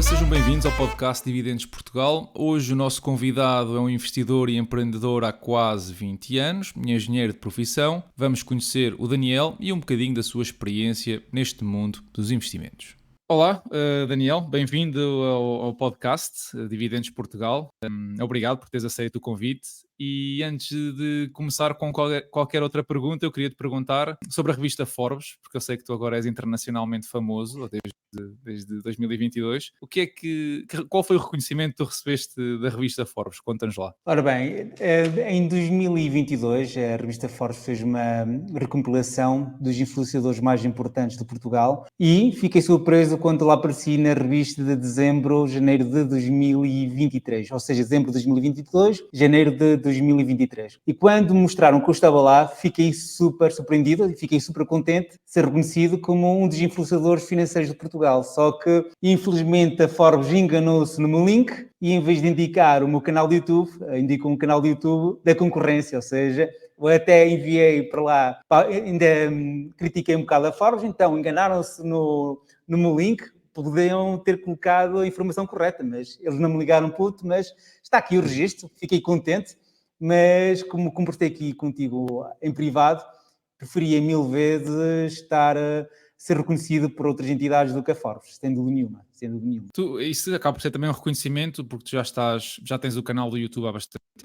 sejam bem-vindos ao podcast Dividendos Portugal. Hoje o nosso convidado é um investidor e empreendedor há quase 20 anos, engenheiro de profissão. Vamos conhecer o Daniel e um bocadinho da sua experiência neste mundo dos investimentos. Olá, Daniel, bem-vindo ao podcast Dividendos Portugal. Obrigado por teres aceito o convite. E antes de começar com qualquer outra pergunta, eu queria te perguntar sobre a revista Forbes, porque eu sei que tu agora és internacionalmente famoso desde 2022. Qual foi o reconhecimento que tu recebeste da revista Forbes? Conta-nos lá. Ora bem, em 2022 a revista Forbes fez uma recompilação dos influenciadores mais importantes de Portugal e fiquei surpreso quando lá apareci na revista de janeiro de 2023, ou seja, dezembro de 2022, janeiro de 2023. E quando mostraram que eu estava lá, fiquei super surpreendido e fiquei super contente de ser reconhecido como um dos influenciadores financeiros de Portugal. Só que, infelizmente, a Forbes enganou-se no meu link e, em vez de indicar o meu canal de YouTube, indicou um canal de YouTube da concorrência, ou seja, eu até enviei para lá, ainda critiquei um bocado a Forbes, então enganaram-se no meu link. Podiam ter colocado a informação correta, mas eles não me ligaram puto, mas está aqui o registro, fiquei contente, mas como conversei aqui contigo em privado, preferia 1000 vezes estar a ser reconhecido por outras entidades do que a Forbes, sem dúvida nenhuma. Isso acaba por ser também um reconhecimento, porque tu já tens o canal do YouTube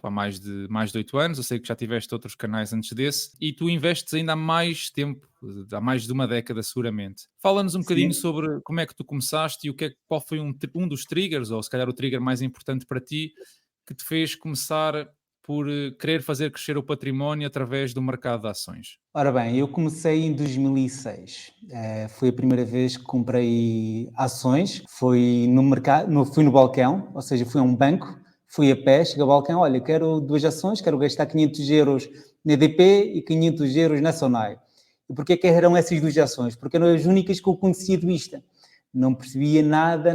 há mais de 8 anos, eu sei que já tiveste outros canais antes desse, e tu investes ainda há mais tempo, há mais de uma década seguramente. Fala-nos um bocadinho sobre como é que tu começaste e qual foi um dos triggers, ou se calhar o trigger mais importante para ti, que te fez começar por querer fazer crescer o património através do mercado de ações. Ora bem, eu comecei em 2006. Foi a primeira vez que comprei ações. Foi no mercado, fui no balcão, ou seja, fui a um banco, fui a pé, cheguei ao balcão, olha, quero 2 ações, quero gastar 500 euros na EDP e 500 euros na Sonai. E porquê que eram essas 2 ações? Porque eram as únicas que eu conhecia de vista. Não percebia nada,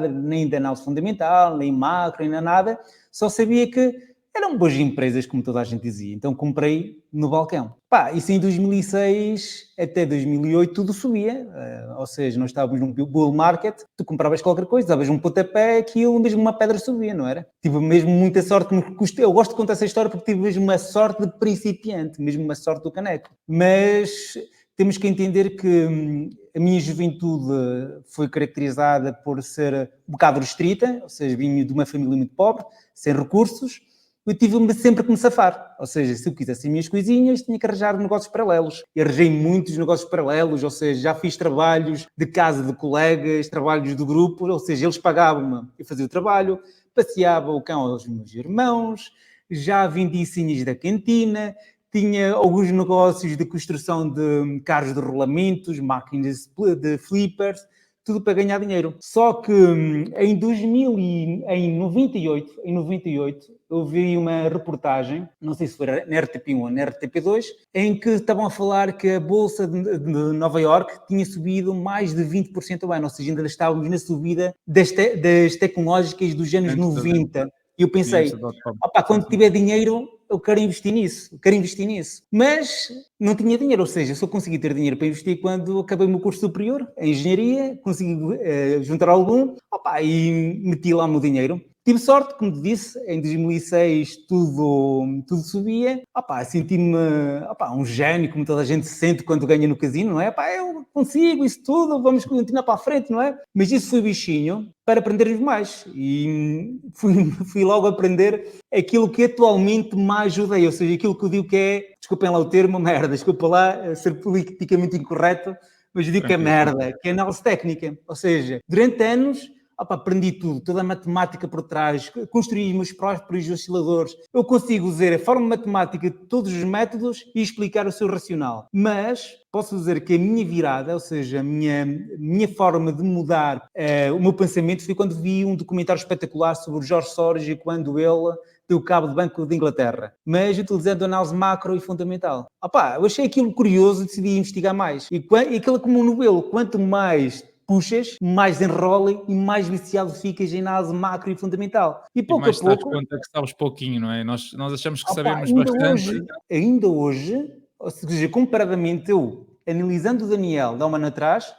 nem de análise fundamental, nem macro, nem nada. Só sabia que eram boas empresas, como toda a gente dizia. Então comprei no balcão. Isso em 2006 até 2008 tudo subia. Ou seja, nós estávamos num bull market, tu compravas qualquer coisa, davas um pontapé, aquilo mesmo uma pedra subia, não era? Tive mesmo muita sorte. Eu gosto de contar essa história porque tive mesmo uma sorte de principiante, mesmo uma sorte do caneco. Mas temos que entender que a minha juventude foi caracterizada por ser um bocado restrita, ou seja, vim de uma família muito pobre, sem recursos. Eu tive sempre que me safar. Ou seja, se eu quisesse as minhas coisinhas, tinha que arranjar negócios paralelos. E arranjei muitos negócios paralelos, ou seja, já fiz trabalhos de casa de colegas, trabalhos do grupo, ou seja, eles pagavam-me, eu fazia o trabalho, passeava o cão aos meus irmãos, já vendi sinhas da cantina, tinha alguns negócios de construção de carros de rolamentos, máquinas de flippers, tudo para ganhar dinheiro. Só que em 98, eu vi uma reportagem, não sei se foi na RTP1 ou na RTP2, em que estavam a falar que a Bolsa de Nova Iorque tinha subido mais de 20% ao ano, ou seja, ainda estávamos na subida das tecnológicas dos anos 90. E eu pensei, quando tiver dinheiro, eu quero investir nisso. Mas não tinha dinheiro, ou seja, só consegui ter dinheiro para investir quando acabei o meu curso superior, em engenharia, consegui juntar algum, e meti lá o meu dinheiro. Tive sorte, como te disse, em 2006 tudo subia. Senti-me um gênio, como toda a gente se sente quando ganha no casino, não é? Eu consigo isso tudo, vamos continuar para a frente, não é? Mas isso foi bichinho para aprender mais. E fui logo aprender aquilo que atualmente mais ajudei, ou seja, aquilo que eu digo que é, desculpem lá o termo, merda, desculpa lá ser politicamente incorreto, mas eu digo que é merda, que é análise técnica. Ou seja, durante anos aprendi tudo, toda a matemática por trás, construí os meus próprios osciladores. Eu consigo usar a forma matemática de todos os métodos e explicar o seu racional. Mas posso dizer que a minha virada, ou seja, a minha forma de mudar o meu pensamento foi quando vi um documentário espetacular sobre o Jorge Soros e quando ele deu cabo do Banco de Inglaterra, mas utilizando análise macro e fundamental. Eu achei aquilo curioso e decidi investigar mais. E aquilo como um novelo, quanto mais puxas, mais enrola e mais viciado ficas em análise macro e fundamental. E pouco a pouco... conta que sabes pouquinho, não é? Nós achamos que sabemos bastante. Ainda hoje, ou seja, comparadamente eu, analisando o Daniel de há um ano atrás,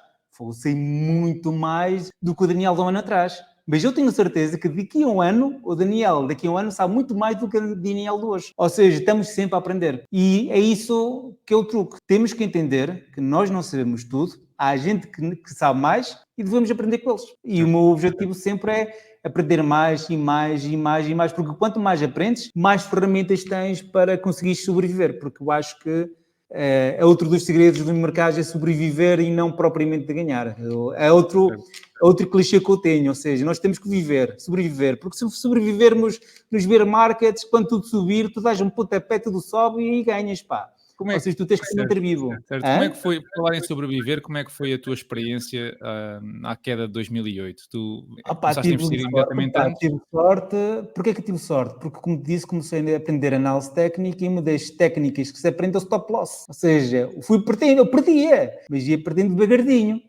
sei muito mais do que o Daniel de um ano atrás. Mas eu tenho certeza que daqui a um ano, o Daniel daqui a um ano sabe muito mais do que o Daniel de hoje. Ou seja, estamos sempre a aprender. E é isso que é o truque. Temos que entender que nós não sabemos tudo, há gente que sabe mais e devemos aprender com eles. E o meu objetivo sempre é aprender mais e mais e mais e mais, porque quanto mais aprendes, mais ferramentas tens para conseguir sobreviver, porque eu acho que é outro dos segredos do mercado, é sobreviver e não propriamente de ganhar. É outro clichê que eu tenho, ou seja, nós temos que sobreviver, porque se sobrevivermos nos bear markets, quando tudo subir, tu dás um pontapé, tudo sobe e ganhas, pá. Ou seja, tu tens que se manter vivo. Certo. Como é que foi, por falar em sobreviver, como é que foi a tua experiência à queda de 2008? Tu começaste a investir imediatamente antes? Tive sorte. Porquê que tive sorte? Porque, como te disse, comecei a aprender análise técnica e uma das técnicas que se aprende é o stop loss. Ou seja, eu perdia, mas ia perdendo devagarinho.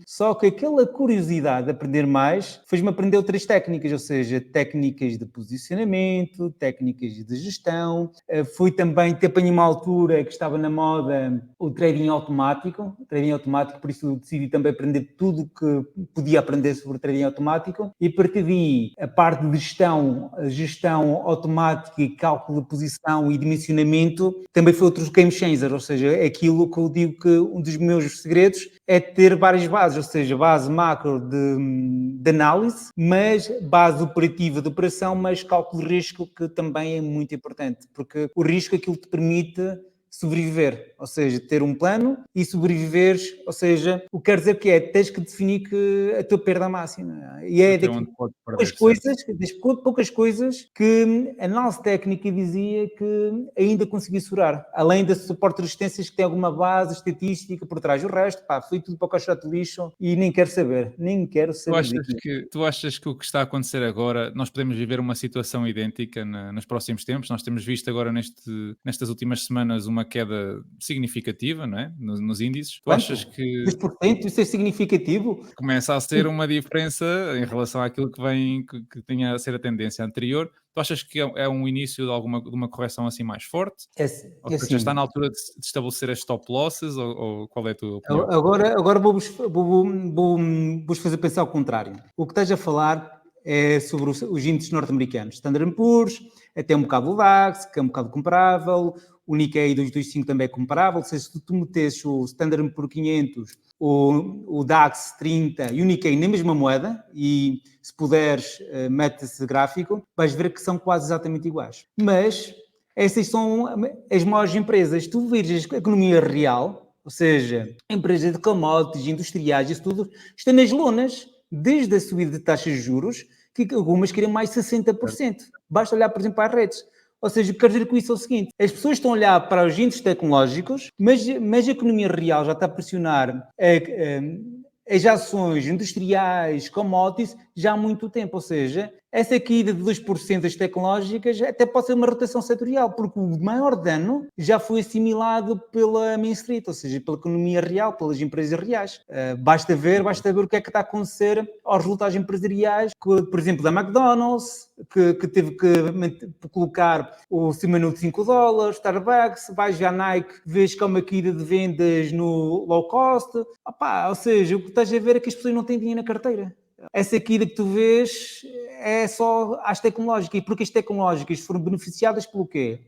Só que aquela curiosidade de aprender mais fez-me aprender outras técnicas, ou seja, técnicas de posicionamento, técnicas de gestão. Fui também, apanhei uma altura que estava na moda o trading automático, por isso decidi também aprender tudo o que podia aprender sobre o trading automático, e a partir daí a parte de gestão automática e cálculo de posição e dimensionamento também foi outro game changer, ou seja, é aquilo que eu digo que um dos meus segredos é ter várias bases, ou seja, base macro de análise, mas base operativa de operação, mas cálculo de risco, que também é muito importante, porque o risco é aquilo que te permite sobreviver, ou seja, ter um plano e sobreviveres, ou seja, o que quer dizer que tens que definir que a tua perda máxima. E é das poucas coisas que a análise técnica dizia que ainda conseguia segurar, além da suporte de resistências que tem alguma base estatística por trás. O resto, foi tudo para o caixote de lixo e nem quero saber. Tu achas que o que está a acontecer agora, nós podemos viver uma situação idêntica nos próximos tempos? Nós temos visto agora nestas últimas semanas uma queda significativa, não é? Nos índices. Tu achas que 2%, isso é significativo? começa a ser uma diferença em relação àquilo que tinha a ser a tendência anterior? Tu achas que é um início de uma correção assim mais forte? Ou seja, Assim, está na altura de estabelecer as stop losses ou qual é a tua opinião? agora vou-vos fazer pensar ao contrário. O que estás a falar é sobre os índices norte-americanos. Standard & Poor's, até um bocado o DAX, que é um bocado comparável, o Nikkei 225 também é comparável, ou seja, se tu metesses o Standard & Poor's 500, o DAX 30 e o Nikkei na mesma moeda, e se puderes, mete esse gráfico, vais ver que são quase exatamente iguais. Mas essas são as maiores empresas. Tu vires a economia real, ou seja, empresas de commodities, industriais, isso tudo, está nas lonas, desde a subida de taxas de juros, que algumas querem mais 60%. Basta olhar, por exemplo, para as redes. Ou seja, o que quero dizer com isso é o seguinte: as pessoas estão a olhar para os índices tecnológicos, mas a economia real já está a pressionar as ações industriais, commodities, já há muito tempo. Ou seja, essa caída de 2% das tecnológicas até pode ser uma rotação setorial, porque o maior dano já foi assimilado pela Main Street, ou seja, pela economia real, pelas empresas reais. Basta ver o que é que está a acontecer aos resultados empresariais, por exemplo, da McDonald's, que teve que colocar o semana de $5, Starbucks, vais à Nike, vês que há uma caída de vendas no low cost. Ou seja, o que estás a ver é que as pessoas não têm dinheiro na carteira. Essa caída que tu vês é só às tecnológicas. E porque as tecnológicas foram beneficiadas pelo quê?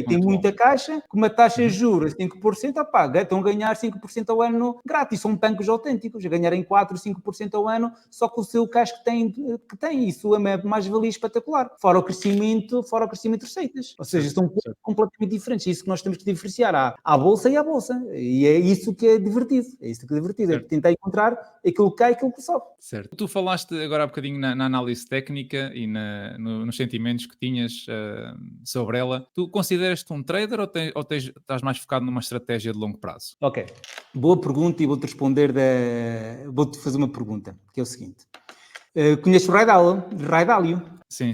Tem muita caixa, com uma taxa de juros 5%, estão a ganhar 5% ao ano grátis. São bancos autênticos, a ganharem 4%, 5% ao ano, só com o seu caixa que tem. Isso é mais valia espetacular. Fora o crescimento de receitas. Ou seja, são completamente diferentes. É isso que nós temos que diferenciar. Há a bolsa e a bolsa. E é isso que é divertido. É tentar encontrar aquilo que cai e aquilo que sobe. Certo. Tu falaste agora há bocadinho na análise técnica e nos sentimentos que tinhas sobre ela. Tu consideras-te um trader ou estás mais focado numa estratégia de longo prazo? Ok. Boa pergunta, e vou-te responder. Vou-te fazer uma pergunta, que é o seguinte. Conheces o Ray Dalio? Sim.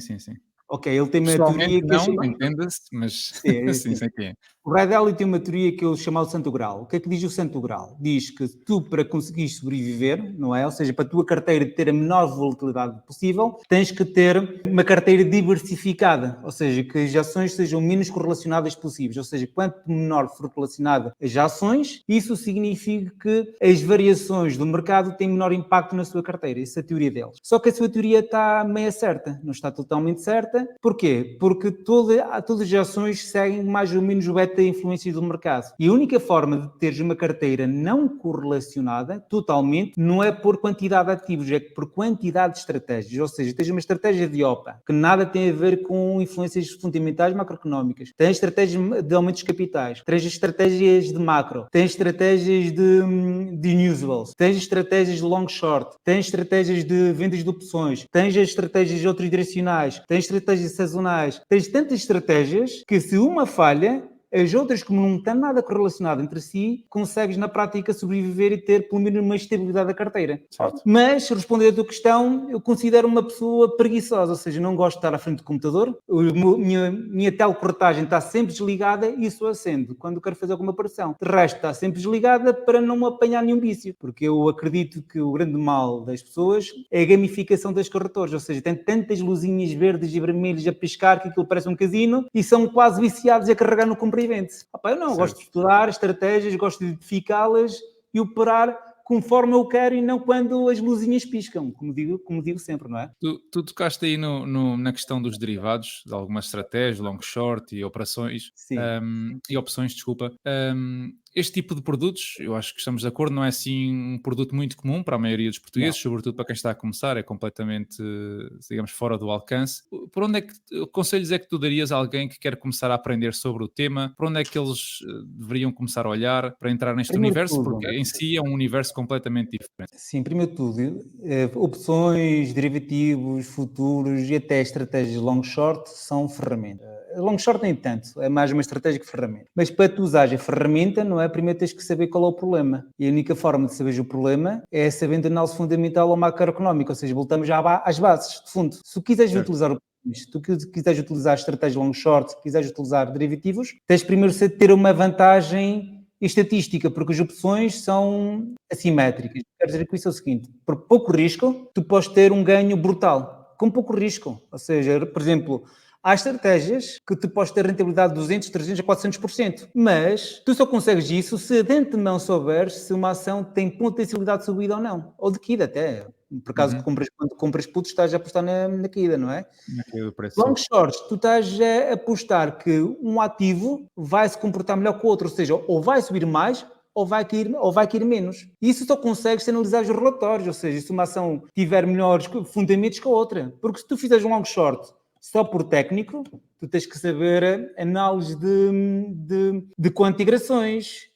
Ok, ele tem uma Pessoalmente teoria que não, entenda-se, mas sim, sei quem é. O Ray Dalio tem uma teoria que eu chamo de Santo Graal. O que é que diz o Santo Graal? Diz que tu, para conseguir sobreviver, não é? Ou seja, para a tua carteira ter a menor volatilidade possível, tens que ter uma carteira diversificada, ou seja, que as ações sejam menos correlacionadas possíveis. Ou seja, quanto menor for relacionada as ações, isso significa que as variações do mercado têm menor impacto na sua carteira. Essa é a teoria deles. Só que a sua teoria está meia certa, não está totalmente certa. Porquê? Porque todas as ações seguem mais ou menos o beta influência do mercado. E a única forma de teres uma carteira não correlacionada, totalmente, não é por quantidade de ativos, é por quantidade de estratégias. Ou seja, tens uma estratégia de OPA, que nada tem a ver com influências fundamentais macroeconómicas. Tens estratégias de aumentos capitais, tens estratégias de macro, tens estratégias de newswells, tens estratégias de long short, tens estratégias de vendas de opções, tens as estratégias autodirecionais, tens estratégias sazonais, tens tantas estratégias que se uma falha, as outras, como não estão nada correlacionadas entre si, consegues na prática sobreviver e ter pelo menos uma estabilidade da carteira. Certo. Mas, respondendo à tua questão, eu considero uma pessoa preguiçosa, ou seja, não gosto de estar à frente do computador, minha teleportagem está sempre desligada e isso acendo quando quero fazer alguma operação. De resto, está sempre desligada para não me apanhar nenhum vício, porque eu acredito que o grande mal das pessoas é a gamificação das corretoras, ou seja, tem tantas luzinhas verdes e vermelhas a piscar que aquilo parece um casino e são quase viciados a carregar no comprimento. Eu não, gosto de estudar estratégias, gosto de identificá-las e operar conforme eu quero e não quando as luzinhas piscam, como digo sempre, não é? Tu tocaste aí na questão dos derivados, de algumas estratégias, long short e operações, Sim. e opções, desculpa. Este tipo de produtos, eu acho que estamos de acordo, não é assim um produto muito comum para a maioria dos portugueses, Não. sobretudo para quem está a começar, é completamente, digamos, fora do alcance. Por onde é que, conselhos é que tu darias a alguém que quer começar a aprender sobre o tema? Por onde é que eles deveriam começar a olhar para entrar neste Primeiro de universo? tudo, Porque em si é um universo completamente diferente. sim, primeiro de tudo, opções, derivativos, futuros e até estratégias long short são ferramentas. Long short nem tanto, é mais uma estratégia que ferramenta. Mas para tu usares a ferramenta, não é? Primeiro tens que saber qual é o problema. E a única forma de saberes o problema é sabendo análise fundamental ou macroeconómica, ou seja, voltamos já às bases, de fundo. Se tu quiseres Certo. utilizar se tu quiseres utilizar estratégia long short, se quiseres utilizar derivativos, tens primeiro de ter uma vantagem estatística, porque as opções são assimétricas. Quero dizer com isso é o seguinte, por pouco risco, tu podes ter um ganho brutal, com pouco risco. Ou seja, por exemplo, há estratégias que tu podes ter rentabilidade de 200, 300 a 400%, mas tu só consegues isso se de antemão souberes se uma ação tem potencialidade de subida ou não, ou de queda até. Por acaso, quando compras putos, estás a apostar na queda, não é? Na queda do preço, Long sim. shorts, tu estás a apostar que um ativo vai se comportar melhor que o outro, ou seja, ou vai subir mais ou vai cair menos. Isso só consegues se analisar os relatórios, ou seja, se uma ação tiver melhores fundamentos que a outra. Porque se tu fizeres um long short só por técnico, tu tens que saber análise de quantigrações,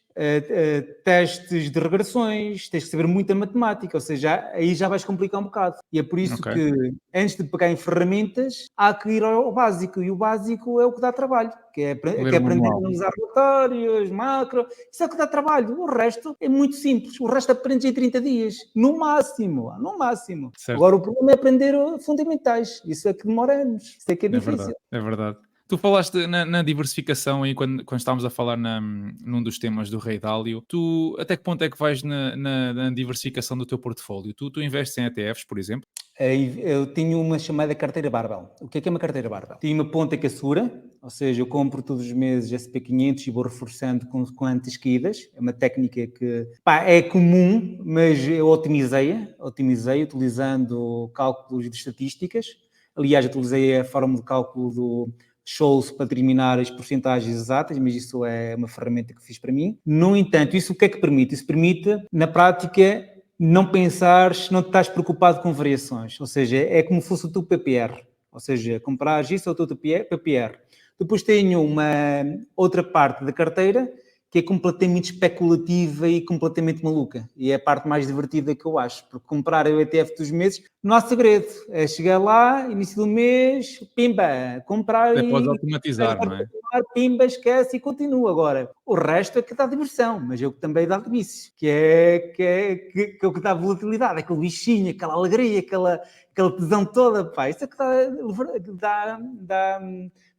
testes de regressões, tens que saber muita matemática, ou seja, aí já vais complicar um bocado. E é por isso Ok. que, antes de pegar em ferramentas, há que ir ao básico, e o básico é o que dá trabalho, que é Ler o aprender a manual. analisar relatórios, macro, isso é o que dá trabalho. O resto é muito simples, o resto aprendes em 30 dias, no máximo, no máximo. Certo. Agora o problema é aprender fundamentais, isso é que demora anos, isso é que é É verdade, difícil. é verdade. Tu falaste na diversificação aí quando estávamos a falar num dos temas do Rei Dálio. Tu, até que ponto é que vais na diversificação do teu portfólio? Tu investes em ETFs, por exemplo? Eu tinha uma chamada carteira Barbell. O que é uma carteira Barbell? Tinha uma ponta que assegura, ou seja, eu compro todos os meses SP500 e vou reforçando com anti-esquidas. É uma técnica que é comum, mas eu otimizei utilizando cálculos de estatísticas. Aliás, utilizei a forma de cálculo do Shows para determinar as porcentagens exatas, mas isso é uma ferramenta que fiz para mim. No entanto, isso o que é que permite? Isso permite, na prática, não pensares, não te estás preocupado com variações. Ou seja, é como se fosse o teu PPR. Ou seja, comprares isso ao teu PPR. Depois tenho uma outra parte da carteira que é completamente especulativa e completamente maluca. E é a parte mais divertida que eu acho. Porque comprar o ETF dos meses não há segredo. É chegar lá, início do mês, pimba, comprar Até podes e automatizar, não é? pimba, esquece e continua. Agora, o resto é que dá diversão, mas é o que também dá vício, que é o que dá volatilidade, aquele bichinho, aquela alegria, aquela tesão toda, pá, isso é que dá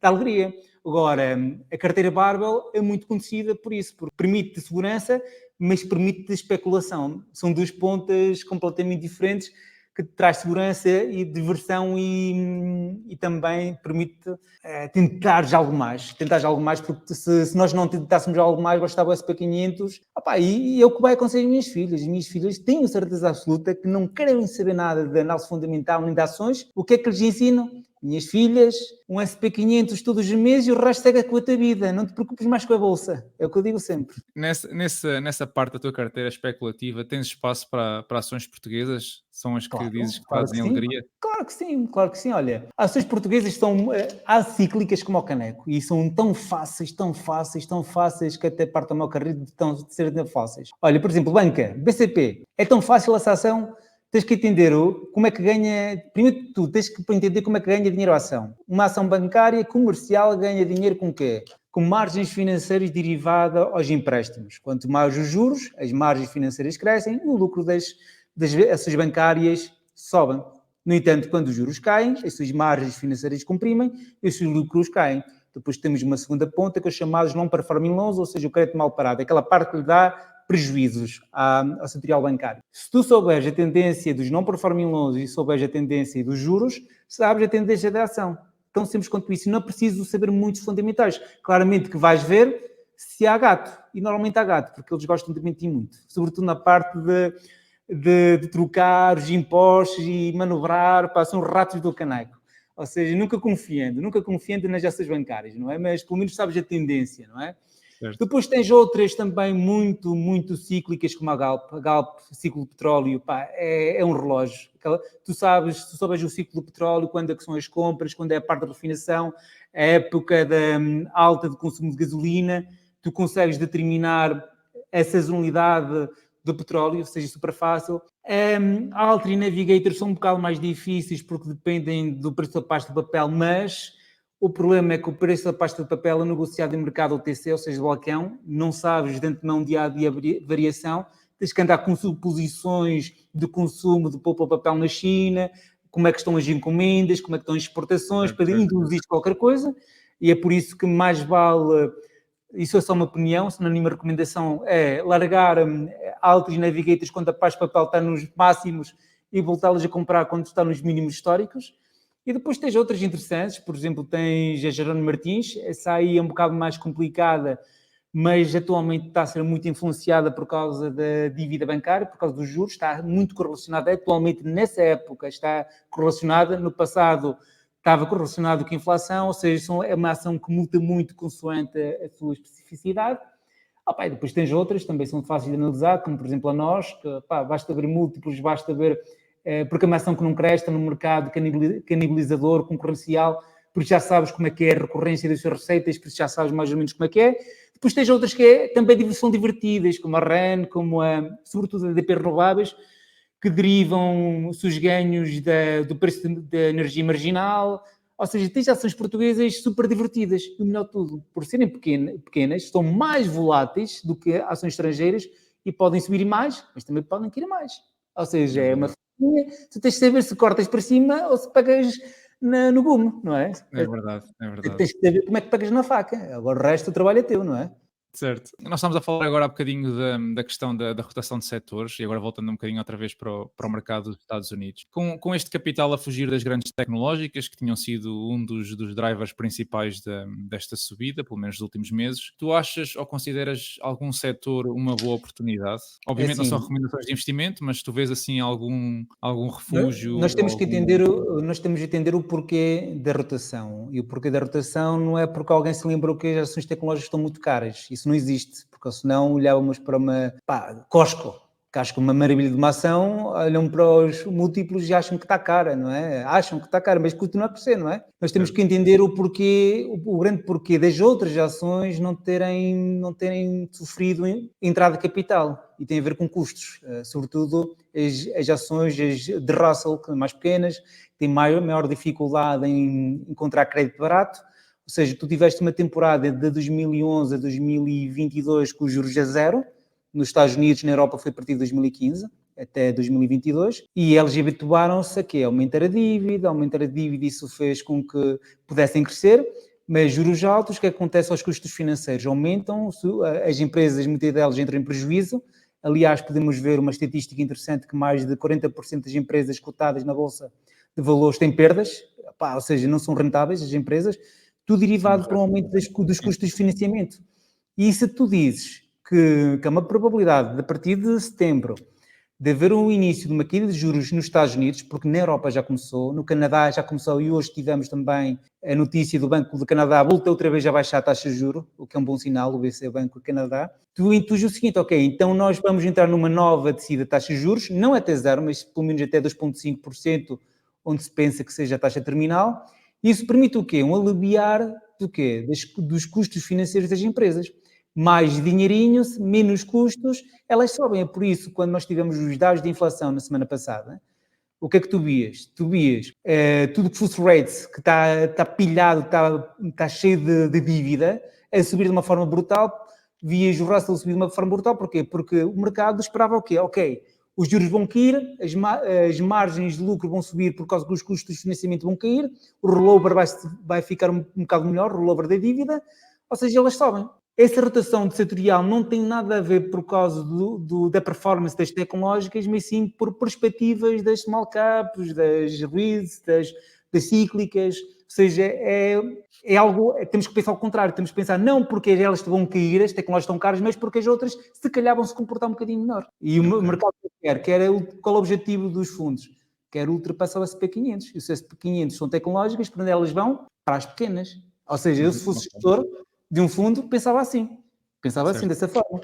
alegria. Agora, a carteira Barbell é muito conhecida por isso, porque permite segurança, mas permite especulação. São duas pontas completamente diferentes que traz segurança e diversão e também permite tentares algo mais. Tentares algo mais, porque se nós não tentássemos algo mais, bastava o SP500. E é o que vai acontecer às minhas filhas. As minhas filhas tenho certeza absoluta que não querem saber nada de análise fundamental nem de ações. O que é que lhes ensino? Minhas filhas, um SP500 todos os meses e o resto segue com a tua vida. Não te preocupes mais com a bolsa. É o que eu digo sempre. Nessa parte da tua carteira especulativa, tens espaço para ações portuguesas? São as que dizes que trazem alegria? Claro que sim, claro que sim. Olha, as ações portuguesas são acíclicas como o caneco e são tão fáceis que até partem o meu carrinho de ser tão fáceis. Olha, por exemplo, banca, BCP, é tão fácil essa ação. Tens que entender como é que ganha... Primeiro de tudo, tens que entender como é que ganha dinheiro a ação. Uma ação bancária comercial ganha dinheiro com o quê? Com margens financeiras derivadas aos empréstimos. Quanto mais os juros, as margens financeiras crescem e o lucro das ações bancárias sobem. No entanto, quando os juros caem, as suas margens financeiras comprimem e os seus lucros caem. Depois temos uma segunda ponta que é os chamados non-performing loans, ou seja, o crédito mal parado. Aquela parte que lhe dá prejuízos ao setorial bancário. Se tu souberes a tendência dos non-performing loans e souberes a tendência dos juros, sabes a tendência da ação. Tão simples quanto isso. E não é preciso saber muitos fundamentais. Claramente que vais ver se há gato. E normalmente há gato, porque eles gostam de mentir muito. Sobretudo na parte de trocar os impostos e manobrar, são ratos do caneco. Ou seja, nunca confiando nas ações bancárias, não é? Mas pelo menos sabes a tendência, não é? Certo. Depois tens outras também muito, muito cíclicas, como a Galp, ciclo do petróleo, é um relógio. Tu sabes o ciclo do petróleo, quando é que são as compras, quando é a parte da refinação, a época da alta de consumo de gasolina, tu consegues determinar a sazonalidade do petróleo, ou seja, super fácil. A Altri e Navigator são um bocado mais difíceis porque dependem do preço da pasta de papel, mas o problema é que o preço da pasta de papel é negociado em mercado OTC, ou seja, de balcão, não sabes de antemão dia a dia variação, tens que andar com suposições de consumo de pulpa papel na China, como é que estão as encomendas, como é que estão as exportações, para induzir qualquer coisa, e é por isso que mais vale, isso é só uma opinião, se não nenhuma recomendação, é largar Altri e Navigators quando a pasta de papel está nos máximos e voltá-las a comprar quando está nos mínimos históricos. E depois tens outras interessantes, por exemplo, tens a Jerónimo Martins, essa aí é um bocado mais complicada, mas atualmente está a ser muito influenciada por causa da dívida bancária, por causa dos juros, está muito correlacionada, atualmente nessa época está correlacionada, no passado estava correlacionado com a inflação, ou seja, é uma ação que muda muito consoante a sua especificidade. E depois tens outras, também são fáceis de analisar, como por exemplo a nós, que basta ver múltiplos, basta ver... porque é uma ação que não cresce, está no mercado canibalizador, concorrencial, por isso já sabes como é que é a recorrência das suas receitas, por isso já sabes mais ou menos como é que é. Depois tens outras que também são divertidas, como a REN, sobretudo a DP Renováveis, que derivam os seus ganhos do preço da energia marginal. Ou seja, tens ações portuguesas super divertidas, e o melhor de tudo, por serem pequenas, são mais voláteis do que ações estrangeiras e podem subir mais, mas também podem cair mais. Ou seja, é uma... Tu tens de saber se cortas para cima ou se pegas no gume, não é? É verdade. Tens de saber como é que pegas na faca. Agora o resto do trabalho é teu, não é? Certo. Nós estamos a falar agora há bocadinho da questão da rotação de setores e agora voltando um bocadinho outra vez para o mercado dos Estados Unidos. Com este capital a fugir das grandes tecnológicas, que tinham sido um dos drivers principais desta subida, pelo menos nos últimos meses, tu achas ou consideras algum setor uma boa oportunidade? Obviamente assim, não são recomendações de investimento, mas tu vês assim algum refúgio? Nós temos que entender o porquê da rotação. E o porquê da rotação não é porque alguém se lembrou que as ações tecnológicas estão muito caras. Isso não existe, porque senão olhávamos para uma Costco, que acho que uma maravilha de uma ação, olham para os múltiplos e acham que está cara, não é? Acham que está cara, mas continua a crescer, não é? Nós temos que entender o porquê, o grande porquê das outras ações não terem sofrido entrada de capital. E tem a ver com custos, sobretudo as ações de Russell, que são mais pequenas, têm maior dificuldade em encontrar crédito barato. Ou seja, tu tiveste uma temporada de 2011 a 2022 com os juros a zero. Nos Estados Unidos, na Europa, foi a partir de 2015 até 2022, e eles habituaram-se a quê? Aumentar a dívida, isso fez com que pudessem crescer, Mas juros altos, o que acontece aos custos financeiros? Aumentam, as empresas, muitas delas entram em prejuízo. Aliás, podemos ver uma estatística interessante que mais de 40% das empresas cotadas na Bolsa de Valores têm perdas, ou seja, não são rentáveis as empresas, tudo derivado por um aumento dos custos de financiamento. E se tu dizes que há uma probabilidade de, a partir de setembro, de haver um início de uma queda de juros nos Estados Unidos, porque na Europa já começou, no Canadá já começou e hoje tivemos também a notícia do Banco do Canadá, voltou outra vez a baixar a taxa de juros, o que é um bom sinal, o BCE, Banco do Canadá. Tu intuis o seguinte, ok, então nós vamos entrar numa nova descida de taxa de juros, não até zero, mas pelo menos até 2,5%, onde se pensa que seja a taxa terminal. Isso permite o quê? Um aliviar do quê? Dos custos financeiros das empresas. Mais dinheirinho, menos custos, elas sobem. É por isso, quando nós tivemos os dados de inflação na semana passada, o que é que tu vias? Tu vias tudo que fosse rates, que está pilhado, está cheio de dívida, a subir de uma forma brutal. Vias o Russell subir de uma forma brutal. Porquê? Porque o mercado esperava o quê? Ok, os juros vão cair, as margens de lucro vão subir por causa que os custos de financiamento vão cair, o rollover vai ficar um bocado melhor, o rollover da dívida, ou seja, elas sobem. Essa rotação setorial não tem nada a ver por causa da performance das tecnológicas, mas sim por perspectivas das small caps, das REITs, das cíclicas. Ou seja, é algo, temos que pensar ao contrário, temos que pensar não porque elas vão cair, as tecnológicas estão caras, mas porque as outras se calhar vão se comportar um bocadinho melhor. E o mercado quer qual é o objetivo dos fundos? Quer ultrapassar o SP500. E os SP500 são tecnológicas, para onde elas vão? Para as pequenas. Ou seja, eu se fosse gestor de um fundo, pensava assim, dessa forma,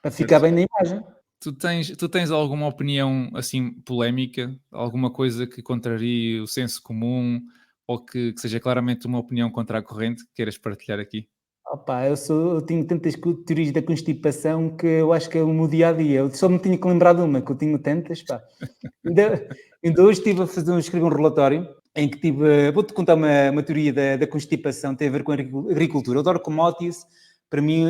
para ficar bem na imagem. Tu tens alguma opinião assim polémica, alguma coisa que contrarie o senso comum ou que seja claramente uma opinião contra a corrente que queiras partilhar aqui? Opa, eu tenho tantas teorias da constipação que eu acho que é o meu dia a dia. Eu só me tinha que lembrar de uma, que eu tenho tantas, pá. Ainda hoje estive a escrever um relatório em que vou-te contar uma teoria da constipação, tem a ver com a agricultura. Eu adoro commodities, para mim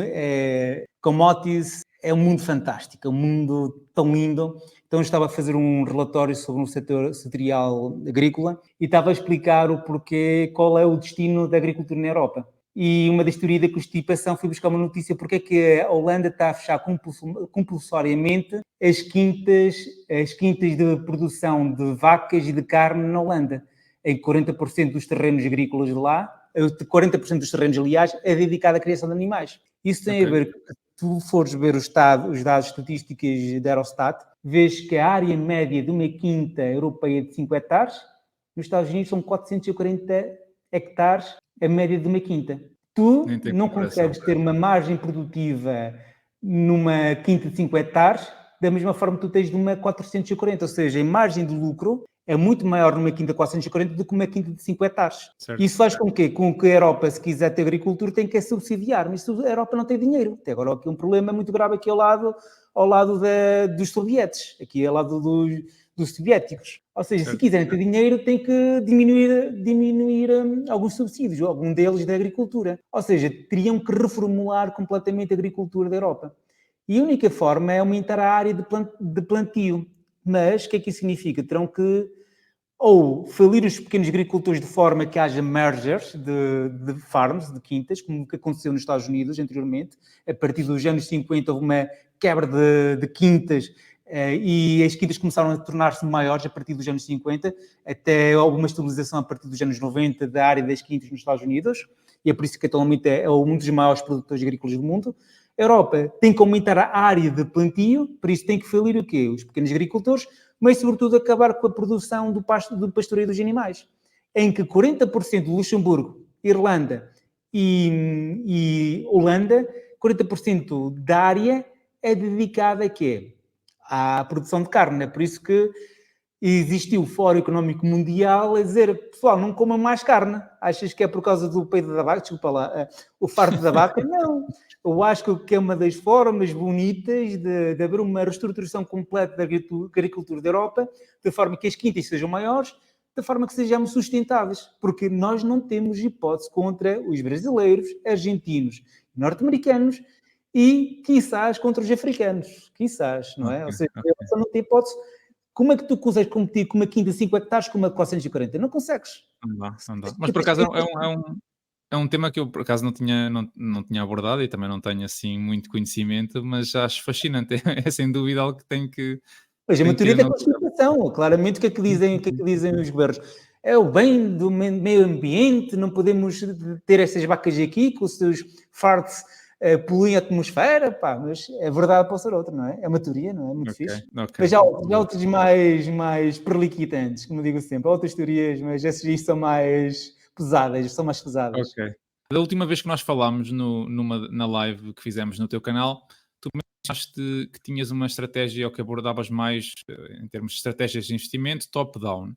commodities é um mundo fantástico, é um mundo tão lindo. Então eu estava a fazer um relatório sobre um setor setorial agrícola e estava a explicar o porquê, qual é o destino da agricultura na Europa. E uma das teorias da constipação foi buscar uma notícia porque é que a Holanda está a fechar compulsoriamente as quintas de produção de vacas e de carne na Holanda. Em 40% dos terrenos agrícolas de lá, 40% dos terrenos, aliás, é dedicado à criação de animais. Isso tem a ver, se tu fores ver os dados estatísticos da Eurostat, vês que a área média de uma quinta europeia de 5 hectares, nos Estados Unidos são 440 hectares a média de uma quinta. Tu não consegues ter uma margem produtiva numa quinta de 5 hectares da mesma forma que tu tens numa 440, ou seja, a margem de lucro é muito maior numa quinta de 440 do que uma quinta de 5 hectares. Certo. Isso faz com que a Europa, se quiser ter agricultura, tem que subsidiar, mas a Europa não tem dinheiro. Tem agora aqui um problema muito grave aqui ao lado dos sovietes, aqui ao lado dos soviéticos. Ou seja, certo, se quiserem ter dinheiro, tem que diminuir alguns subsídios, algum deles da agricultura. Ou seja, teriam que reformular completamente a agricultura da Europa. E a única forma é aumentar a área de plantio. Mas o que é que isso significa? Terão que ou falir os pequenos agricultores de forma que haja mergers de farms, de quintas, como que aconteceu nos Estados Unidos anteriormente. A partir dos anos 50 houve uma quebra de quintas e as quintas começaram a tornar-se maiores a partir dos anos 50, até houve uma estabilização a partir dos anos 90 da área das quintas nos Estados Unidos, e é por isso que atualmente é um dos maiores produtores agrícolas do mundo. A Europa tem que aumentar a área de plantio, por isso tem que falir o quê? Os pequenos agricultores, mas sobretudo acabar com a produção do pastoreio dos animais, em que 40% de Luxemburgo, Irlanda e Holanda, 40% da área é dedicada a quê? À produção de carne. É por isso que existiu o Fórum Económico Mundial a dizer, pessoal, não comam mais carne. Achas que é por causa do peido da vaca? Desculpa lá, o fardo da vaca? Não. Eu acho que é uma das formas bonitas de haver uma reestruturação completa da agricultura da Europa, de forma que as quintas sejam maiores, de forma que sejamos sustentáveis. Porque nós não temos hipótese contra os brasileiros, argentinos, norte-americanos e, quiçás, contra os africanos. Quiçás, não é? Ou seja, a Europa não tem hipótese. Como é que tu consegues competir com uma quinta de 5 hectares com uma 440? Não consegues. Não dá. Mas por acaso É um tema que eu, por acaso, não tinha abordado e também não tenho, assim, muito conhecimento, mas acho fascinante. É sem dúvida algo que Pois, a tem que maioria ter da nota. Constituição, claramente o que é que dizem os governos? É o bem do meio ambiente, não podemos ter essas vacas aqui, que os seus farts poluem a atmosfera, pá, mas a verdade pode ser outra, não é? É uma teoria, não é? Muito Ok, fixe. ok. Mas há outros mais perliquitantes, como digo sempre. Há outras teorias, mas essas aí são mais pesadas, são mais pesadas. Ok. Da última vez que nós falámos na live que fizemos no teu canal, tu mencionaste que tinhas uma estratégia ou que abordavas mais em termos de estratégias de investimento top-down.